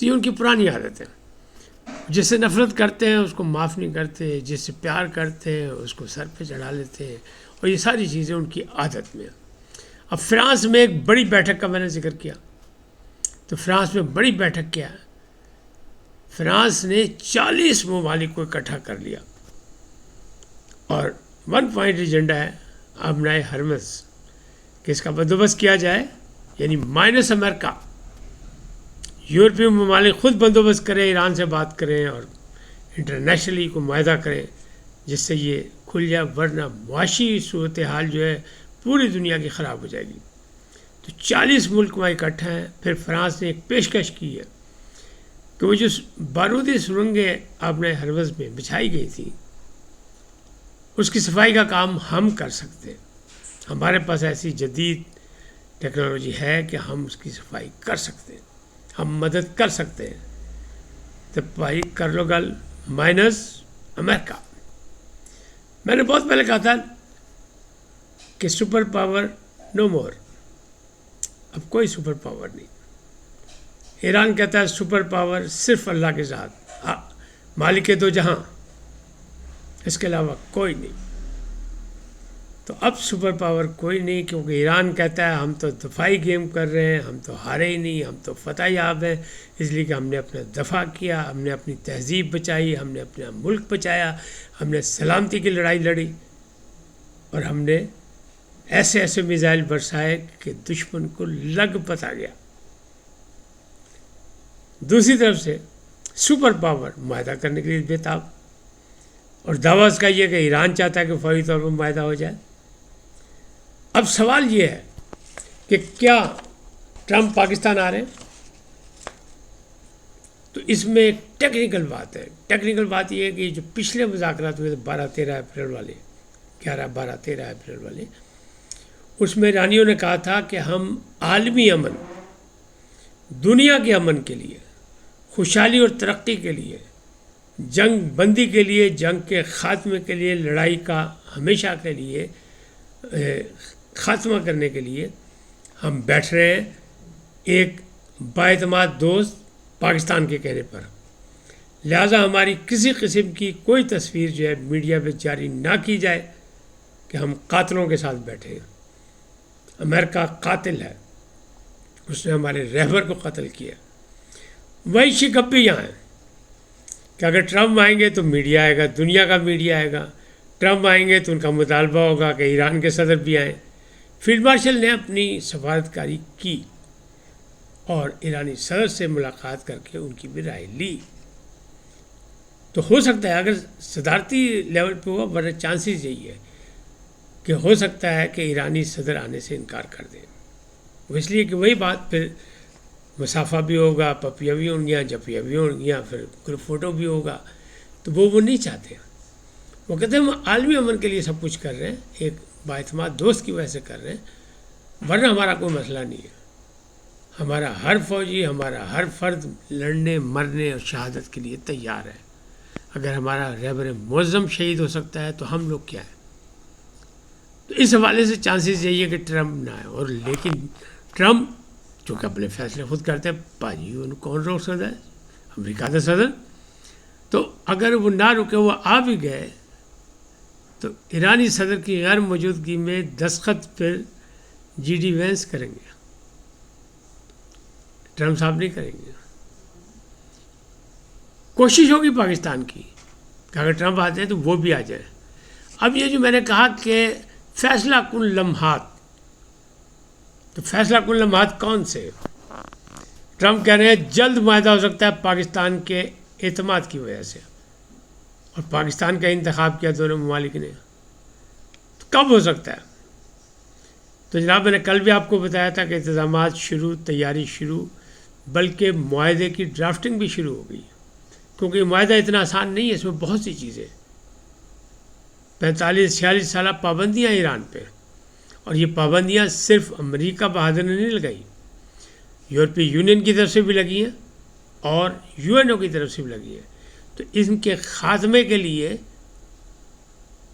تو یہ ان کی پرانی عادت ہے. جس سے نفرت کرتے ہیں اس کو معاف نہیں کرتے، جس سے پیار کرتے ہیں اس کو سر پہ چڑھا لیتے ہیں، اور یہ ساری چیزیں ان کی عادت میں ہیں. اب فرانس میں ایک بڑی بیٹھک کا میں نے ذکر کیا، تو فرانس میں بڑی بیٹھک کیا ہے؟ فرانس نے 40 ممالک کو اکٹھا کر لیا، اور 1 پوائنٹ ایجنڈا ہے ابنائے ہرمز کہ اس کا بندوبست کیا جائے، یعنی مائنس امریکہ. یورپی ممالک خود بندوبست کریں، ایران سے بات کریں اور انٹرنیشنلی کو معاہدہ کریں جس سے یہ کھل جائے، ورنہ معاشی صورتحال جو ہے پوری دنیا کی خراب ہو جائے گی. تو 40 ملک وہاں اکٹھا ہیں. پھر فرانس نے ایک پیشکش کی ہے کہ وہ جو بارودی سرنگیں آبنائے ہرمز میں بچھائی گئی تھی اس کی صفائی کا کام ہم کر سکتے ہیں. ہمارے پاس ایسی جدید ٹیکنالوجی ہے کہ ہم اس کی صفائی کر سکتے ہیں، ہم مدد کر سکتے ہیں. تو بھائی کر لو گل مائنس امریکہ. میں نے بہت پہلے کہا تھا کہ سپر پاور نو مور، اب کوئی سپر پاور نہیں. ایران کہتا ہے سپر پاور صرف اللہ کے ذات، مالک دو جہاں، اس کے علاوہ کوئی نہیں. تو اب سپر پاور کوئی نہیں، کیونکہ ایران کہتا ہے ہم تو دفاعی گیم کر رہے ہیں، ہم تو ہارے ہی نہیں، ہم تو فتح یاب ہیں، اس لیے کہ ہم نے اپنا دفاع کیا، ہم نے اپنی تہذیب بچائی، ہم نے اپنا ملک بچایا، ہم نے سلامتی کی لڑائی لڑی، اور ہم نے ایسے ایسے میزائل برسائے کہ دشمن کو لگ پتا گیا. دوسری طرف سے سپر پاور معاہدہ کرنے کے لیے بےتاب، اور دعویٰ اس کا یہ کہ ایران چاہتا ہے کہ فوری طور پر معاہدہ ہو جائے. اب سوال یہ ہے کہ کیا ٹرمپ پاکستان آ رہے ہیں؟ تو اس میں ایک ٹیکنیکل بات ہے. ٹیکنیکل بات یہ ہے کہ جو پچھلے مذاکرات ہوئے 12-13 اپریل والے، 11-12-13 اپریل والے، اس میں ایرانیوں نے کہا تھا کہ ہم عالمی امن، دنیا کے امن کے لیے، خوشحالی اور ترقی کے لیے، جنگ بندی کے لیے، جنگ کے خاتمے کے لیے، لڑائی کا ہمیشہ کے لیے خاتمہ کرنے کے لیے ہم بیٹھ رہے ہیں ایک بااعتماد دوست پاکستان کے کہنے پر. لہٰذا ہماری کسی قسم کی کوئی تصویر جو ہے میڈیا پہ جاری نہ کی جائے کہ ہم قاتلوں کے ساتھ بیٹھے ہیں. امریکہ قاتل ہے، اس نے ہمارے رہبر کو قتل کیا. وہی شکب بھی یہاں ہے کہ اگر ٹرمپ آئیں گے تو میڈیا آئے گا، دنیا کا میڈیا آئے گا. ٹرمپ آئیں گے تو ان کا مطالبہ ہوگا کہ ایران کے صدر بھی آئیں. فیلڈ مارشل نے اپنی سفارتکاری کی اور ایرانی صدر سے ملاقات کر کے ان کی بھی رائے لی. تو ہو سکتا ہے اگر صدارتی لیول پہ ہوا، ورنہ چانسز یہی ہے کہ ہو سکتا ہے کہ ایرانی صدر آنے سے انکار کر دیں. وہ اس لیے کہ وہی بات پھر مسافہ بھی ہوگا، پپیاں بھی ہوں گیا، جپیاں بھی ہوں گیا، پھر گروپ فوٹو بھی ہوگا. تو وہ نہیں چاہتے. وہ کہتے ہیں ہم عالمی امن کے لیے سب کچھ کر رہے ہیں، ایک بااعتماد دوست کی وجہ سے کر رہے ہیں، ورنہ ہمارا کوئی مسئلہ نہیں ہے. ہمارا ہر فوجی، ہمارا ہر فرد لڑنے مرنے اور شہادت کے لیے تیار ہے. اگر ہمارا رہبر معظم شہید ہو سکتا ہے تو ہم لوگ کیا ہیں. تو اس حوالے سے چانسز یہی ہے کہ ٹرمپ نہ آئے. اور لیکن ٹرمپ چونکہ اپنے فیصلے خود کرتے ہیں، پاجی ان کون روک سکتا ہے؟ امریکہ کا صدر. تو اگر وہ نہ رکے، وہ آ بھی گئے، تو ایرانی صدر کی غیر موجودگی میں دستخط پھر جی ڈی وینس کریں گے، ٹرمپ صاحب نہیں کریں گے. کوشش ہوگی پاکستان کی کہ اگر ٹرمپ آتے ہیں تو وہ بھی آ جائے. اب یہ جو میں نے کہا کہ فیصلہ کن لمحات، تو فیصلہ کن لمحات کون سے؟ ٹرمپ کہہ رہے ہیں جلد معاہدہ ہو سکتا ہے پاکستان کے اعتماد کی وجہ سے، اور پاکستان کا انتخاب کیا دونوں ممالک نے. تو کب ہو سکتا ہے؟ تو جناب میں نے کل بھی آپ کو بتایا تھا کہ انتظامات شروع، تیاری شروع، بلکہ معاہدے کی ڈرافٹنگ بھی شروع ہو گئی. کیونکہ یہ معاہدہ اتنا آسان نہیں ہے، اس میں بہت سی چیزیں، 45-46 سالہ پابندیاں ایران پہ. اور یہ پابندیاں صرف امریکہ بہادر نے نہیں لگائی، یورپی یونین کی طرف سے بھی لگی ہیں اور یو این او کی طرف سے بھی لگی ہیں. تو ان کے خاتمے کے لیے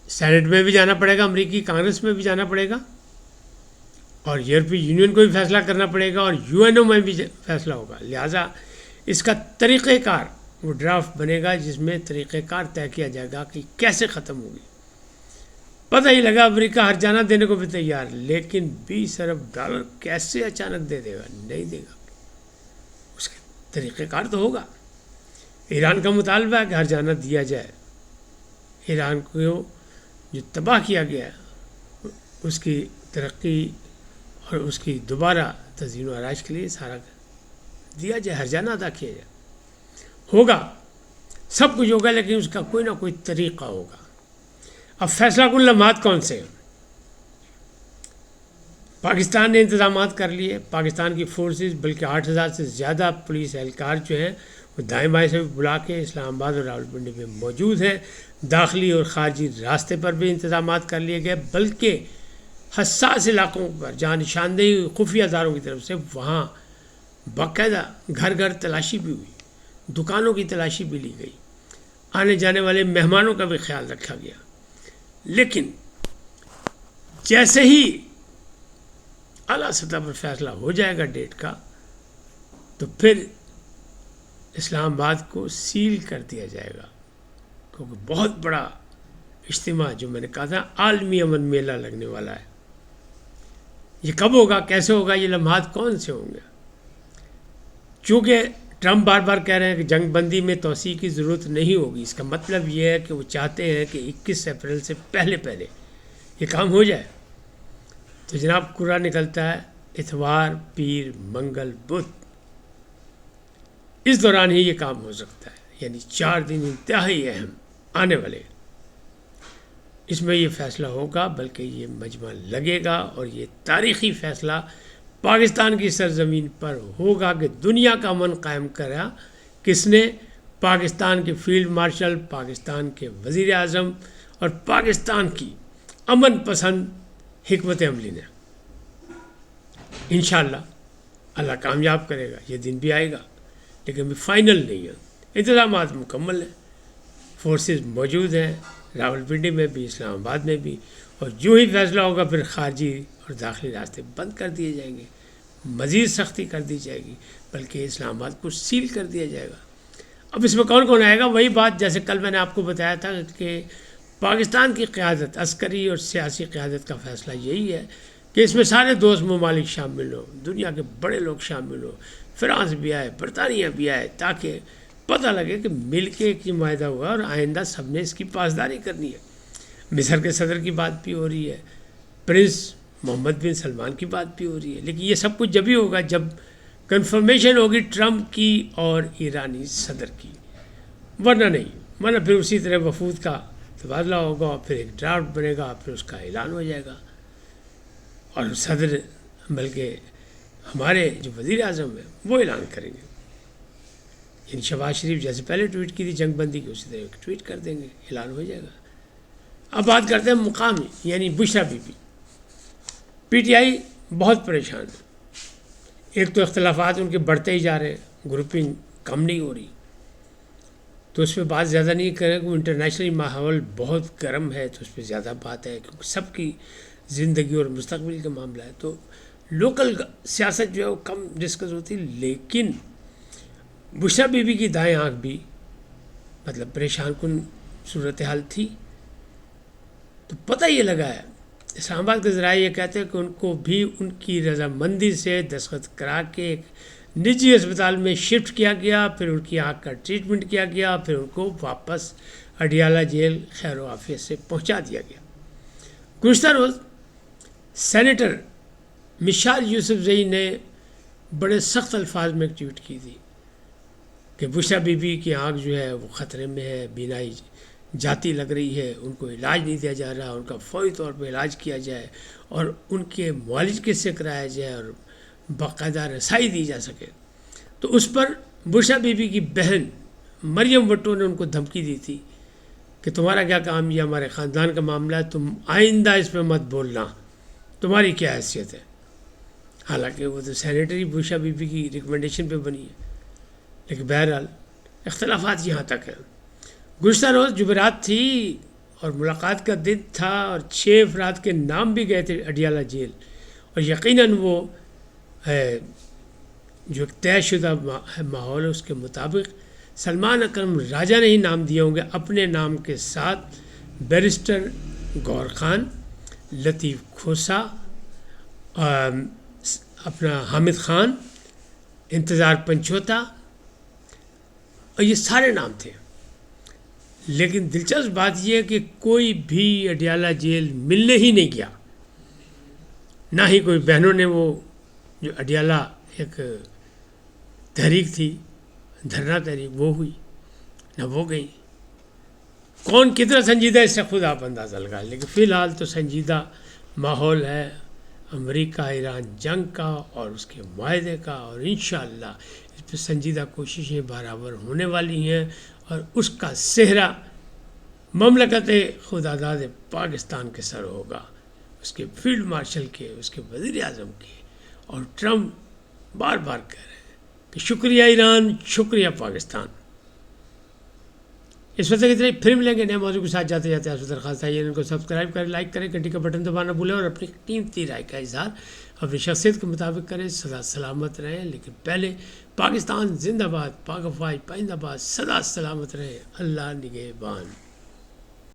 سینٹ میں بھی جانا پڑے گا، امریکی کانگریس میں بھی جانا پڑے گا، اور یورپی یونین کو بھی فیصلہ کرنا پڑے گا، اور یو این او میں بھی فیصلہ ہوگا. لہٰذا اس کا طریقہ کار وہ ڈرافٹ بنے گا جس میں طریقہ کار طے کیا جائے گا کہ کیسے ختم ہوگی. پتہ ہی لگا امریکہ ہر جانا دینے کو بھی تیار، لیکن $20 ارب کیسے اچانک دے دے گا؟ نہیں دے گا. اس کے طریقہ کار تو ہوگا. ایران کا مطالبہ ہے کہ ہر جانا دیا جائے. ایران کو جو تباہ کیا گیا اس کی ترقی اور اس کی دوبارہ تزئین و آرائش کے لیے سارا دیا جائے، ہر جانا ادا کیا جائے. ہوگا، سب کچھ ہوگا، لیکن اس کا کوئی نہ کوئی طریقہ ہوگا. اب فیصلہ کن لمحات کون سے ہیں؟ پاکستان نے انتظامات کر لیے. پاکستان کی فورسز بلکہ 8,000 سے زیادہ پولیس اہلکار جو ہیں وہ دائیں بائیں سے بھی بلا کے اسلام آباد اور راولپنڈی میں موجود ہیں. داخلی اور خارجی راستے پر بھی انتظامات کر لیے گئے، بلکہ حساس علاقوں پر جہاں نشاندہی ہوئی خفیہ اداروں کی طرف سے وہاں باقاعدہ گھر گھر تلاشی بھی ہوئی، دکانوں کی تلاشی بھی لی گئی، آنے جانے والے مہمانوں کا بھی خیال رکھا گیا. لیکن جیسے ہی اعلیٰ سطح پر فیصلہ ہو جائے گا ڈیٹ کا، تو پھر اسلام آباد کو سیل کر دیا جائے گا، کیونکہ بہت بڑا اجتماع جو میں نے کہا تھا عالمی امن میلہ لگنے والا ہے. یہ کب ہوگا، کیسے ہوگا، یہ لمحات کون سے ہوں گے؟ چونکہ ٹرمپ بار بار کہہ رہے ہیں کہ جنگ بندی میں توسیع کی ضرورت نہیں ہوگی. اس کا مطلب یہ ہے کہ وہ چاہتے ہیں کہ 21 اپریل سے پہلے یہ کام ہو جائے. تو جناب قرعہ نکلتا ہے اتوار، پیر، منگل، بدھ، اس دوران ہی یہ کام ہو سکتا ہے. یعنی 4 دن انتہائی اہم آنے والے. اس میں یہ فیصلہ ہوگا، بلکہ یہ مجمع لگے گا، اور یہ تاریخی فیصلہ پاکستان کی سرزمین پر ہوگا کہ دنیا کا امن قائم کرا کس نے؟ پاکستان کے فیلڈ مارشل، پاکستان کے وزیر اعظم اور پاکستان کی امن پسند حکمت عملی نے. انشاءاللہ اللہ کامیاب کرے گا. یہ دن بھی آئے گا، لیکن فائنل نہیں ہے. انتظامات مکمل ہیں، فورسز موجود ہیں راولپنڈی میں بھی، اسلام آباد میں بھی، اور جو ہی فیصلہ ہوگا پھر خارجی اور داخلی راستے بند کر دیے جائیں گے، مزید سختی کر دی جائے گی، بلکہ اسلام آباد کو سیل کر دیا جائے گا. اب اس میں کون کون آئے گا؟ وہی بات جیسے کل میں نے آپ کو بتایا تھا کہ پاکستان کی قیادت، عسکری اور سیاسی قیادت کا فیصلہ یہی ہے کہ اس میں سارے دوست ممالک شامل ہوں، دنیا کے بڑے لوگ شامل ہوں، فرانس بھی آئے، برطانیہ بھی آئے، تاکہ پتہ لگے کہ مل کے ایک معاہدہ ہوا اور آئندہ سب نے اس کی پاسداری کرنی ہے. مصر کے صدر کی بات بھی ہو رہی ہے، پرنس محمد بن سلمان کی بات بھی ہو رہی ہے. لیکن یہ سب کچھ جب ہی ہوگا جب کنفرمیشن ہوگی ٹرمپ کی اور ایرانی صدر کی، ورنہ نہیں. ورنہ پھر اسی طرح وفود کا تبادلہ ہوگا، پھر ایک ڈرافٹ بنے گا، پھر اس کا اعلان ہو جائے گا، اور صدر بلکہ ہمارے جو وزیر اعظم ہیں وہ اعلان کریں گے. یعنی شہباز شریف جیسے پہلے ٹویٹ کی تھی جنگ بندی کی، اسی طرح ٹویٹ کر دیں گے، اعلان ہو جائے گا. اب بات کرتے ہیں مقامی، یعنی بشرا بی بی. پی ٹی آئی بہت پریشان ہے. ایک تو اختلافات ان کے بڑھتے ہی جا رہے ہیں، گروپنگ کم نہیں ہو رہی، تو اس پہ بات زیادہ نہیں کریں کہ انٹرنیشنل ماحول بہت گرم ہے، تو اس پہ زیادہ بات ہے کیونکہ سب کی زندگی اور مستقبل کا معاملہ ہے. تو لوکل سیاست جو ہے وہ کم ڈسکس ہوتی. لیکن بشرا بی بی کی دائیں آنکھ بھی مطلب پریشان کن صورتحال تھی. تو پتہ یہ لگا ہے، اسلام آباد کے ذرائع یہ کہتے ہیں کہ ان کو بھی ان کی رضامندی سے دستخط کرا کے ایک نجی اسپتال میں شفٹ کیا گیا، پھر ان کی آنکھ کا ٹریٹمنٹ کیا گیا، پھر ان کو واپس اڈیالہ جیل خیر و عافیت سے پہنچا دیا گیا. گزشتہ روز سینیٹر مشال یوسف زئی نے بڑے سخت الفاظ میں ایک ٹویٹ کی تھی کہ بشرا بی بی کی آنکھ جو ہے وہ خطرے میں ہے، بینائی جاتی لگ رہی ہے، ان کو علاج نہیں دیا جا رہا، ان کا فوری طور پہ علاج کیا جائے اور ان کے معالج کس سے کرایا جائے اور باقاعدہ رسائی دی جا سکے. تو اس پر بشرا بی بی کی بہن مریم وٹو نے ان کو دھمکی دی تھی کہ تمہارا کیا کام، یہ ہمارے خاندان کا معاملہ ہے، تم آئندہ اس پہ مت بولنا، تمہاری کیا حیثیت ہے. حالانکہ وہ تو سینیٹری بشرا بی بی کی ریکمنڈیشن پہ بنی ہے. لیکن بہرحال اختلافات یہاں تک ہیں. گزشتہ روز جمعرات تھی اور ملاقات کا دن تھا، اور 6 افراد کے نام بھی گئے تھے اڈیالہ جیل، اور یقیناً وہ جو ایک طے شدہ ماحول ہے اس کے مطابق سلمان اکرم راجہ نے ہی نام دیے ہوں گے اپنے نام کے ساتھ بیرسٹر گور خان، لطیف کھوسا، اپنا حامد خان، انتظار پنچوتا، اور یہ سارے نام تھے. لیکن دلچسپ بات یہ ہے کہ کوئی بھی اڈیالہ جیل ملنے ہی نہیں گیا، نہ ہی کوئی بہنوں نے وہ جو اڈیالہ ایک تحریک تھی، دھرنا تحریک، وہ ہوئی نہ وہ گئی. کون کتنا سنجیدہ اس سے خود آپ اندازہ لگائیں. لیکن فی الحال تو سنجیدہ ماحول ہے امریکہ ایران جنگ کا اور اس کے معاہدے کا، اور انشاءاللہ اس پہ سنجیدہ کوششیں برابر ہونے والی ہیں، اور اس کا صحرا مملکت خود آزاد پاکستان کے سر ہوگا، اس کے فیلڈ مارشل کے، اس کے وزیر اعظم کے. اور ٹرمپ بار بار کہہ رہے ہیں کہ شکریہ ایران، شکریہ پاکستان. اس وقت اتنے پھر ملیں گے نئے موضوع کے ساتھ. جاتے جاتے آپ سے درخواست ہے ان کو سبسکرائب کریں، لائک کریں، گھنٹی کا بٹن دبانا بھولیں، اور اپنی قیمتی رائے کا اظہار اپنی شخصیت کے مطابق کریں. سدا سلامت رہیں. لیکن پہلے پاکستان زندہ باد، پاک افواج پائندہ باد، سدا سلامت رہیں. اللہ نگہبان.